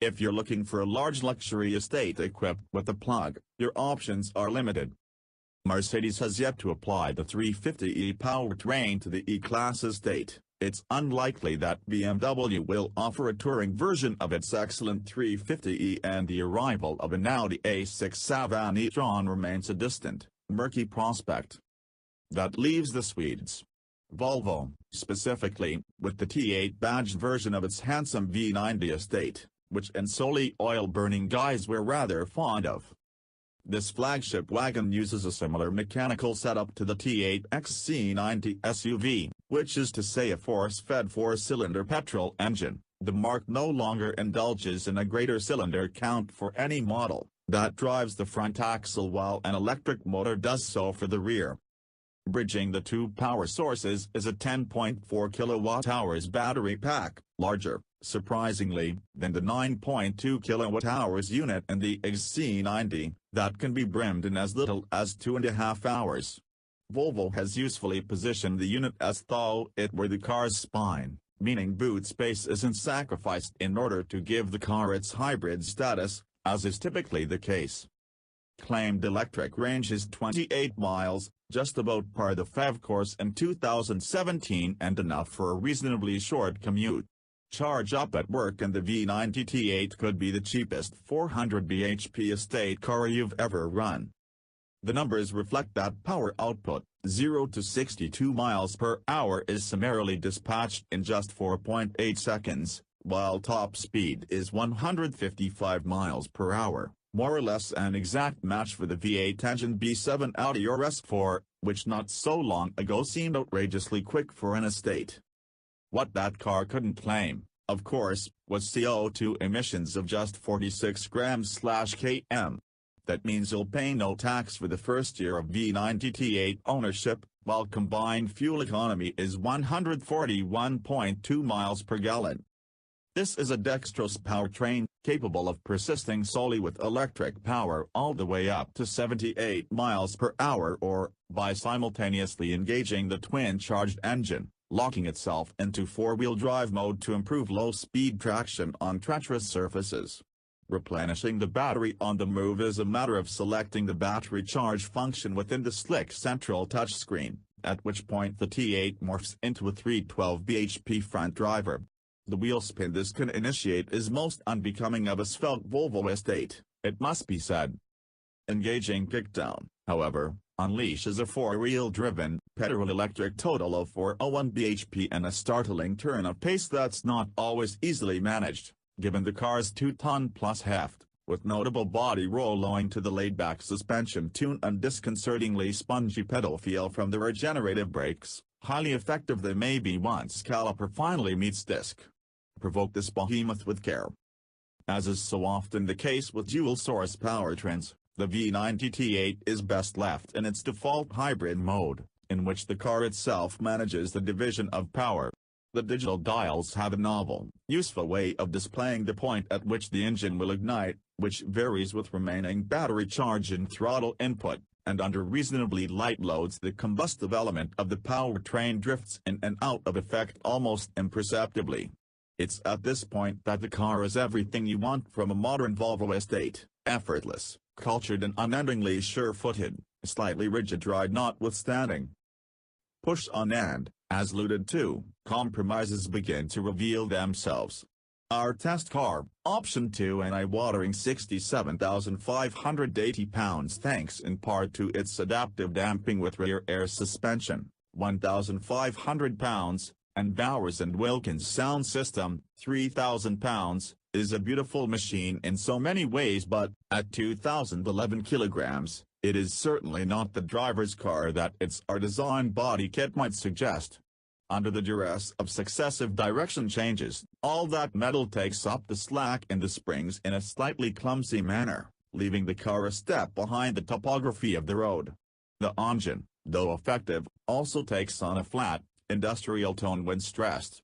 If you're looking for a large luxury estate equipped with a plug, your options are limited. Mercedes has yet to apply the 350e powertrain to the E-Class estate. It's unlikely that BMW will offer a touring version of its excellent 350e, and the arrival of an Audi A6 Savane e-tron remains a distant, murky prospect. That leaves the Swedes. Volvo, specifically, with the T8 badged version of its handsome V90 estate, which solely oil-burning guys were rather fond of. This flagship wagon uses a similar mechanical setup to the T8 XC90 SUV, which is to say a force-fed four-cylinder petrol engine. The marque no longer indulges in a greater cylinder count for any model that drives the front axle, while an electric motor does so for the rear. Bridging the two power sources is a 10.4 kWh battery pack, larger, surprisingly, than the 9.2 kWh unit in the XC90, that can be brimmed in as little as 2.5 hours. Volvo has usefully positioned the unit as though it were the car's spine, meaning boot space isn't sacrificed in order to give the car its hybrid status, as is typically the case. Claimed electric range is 28 miles, just about par the FEV course in 2017 and enough for a reasonably short commute. Charge up at work, and the V90 T8 could be the cheapest 400 bhp estate car you've ever run. The numbers reflect that power output. 0 to 62 miles per hour is summarily dispatched in just 4.8 seconds, while top speed is 155 miles per hour. More or less an exact match for the V8 engine B7 Audi RS4, which not so long ago seemed outrageously quick for an estate. What that car couldn't claim, of course, was CO2 emissions of just 46 grams/km. That means you'll pay no tax for the first year of V90 T8 ownership, while combined fuel economy is 141.2 miles per gallon. This is a dextrose powertrain, capable of persisting solely with electric power all the way up to 78 miles per hour, or, by simultaneously engaging the twin-charged engine, locking itself into four-wheel drive mode to improve low-speed traction on treacherous surfaces. Replenishing the battery on the move is a matter of selecting the battery charge function within the slick central touchscreen, at which point the T8 morphs into a 312 bhp front driver. The wheel spin this can initiate is most unbecoming of a svelte Volvo estate, it must be said. Engaging kickdown, however, unleashes a four-wheel-driven, petrol-electric total of 401 bhp and a startling turn of pace that's not always easily managed, given the car's 2-ton-plus heft, with notable body roll owing to the laid-back suspension tune and disconcertingly spongy pedal feel from the regenerative brakes, highly effective they may be once caliper finally meets disc. Provoke this behemoth with care. As is so often the case with dual-source powertrains, the V90 T8 is best left in its default hybrid mode, in which the car itself manages the division of power. The digital dials have a novel, useful way of displaying the point at which the engine will ignite, which varies with remaining battery charge and throttle input, and under reasonably light loads the combustive element of the powertrain drifts in and out of effect almost imperceptibly. It's at this point that the car is everything you want from a modern Volvo estate: effortless, cultured and unendingly sure-footed, slightly rigid ride notwithstanding. Push on and, as alluded to, compromises begin to reveal themselves. Our test car, option 2, an eye-watering £67,580 thanks in part to its adaptive damping with rear air suspension, £1,500, and Bowers & Wilkins sound system, £3,000, is a beautiful machine in so many ways, but, at 2,011 kilograms, it is certainly not the driver's car that its R-Design body kit might suggest. Under the duress of successive direction changes, all that metal takes up the slack in the springs in a slightly clumsy manner, leaving the car a step behind the topography of the road. The engine, though effective, also takes on a flat, industrial tone when stressed,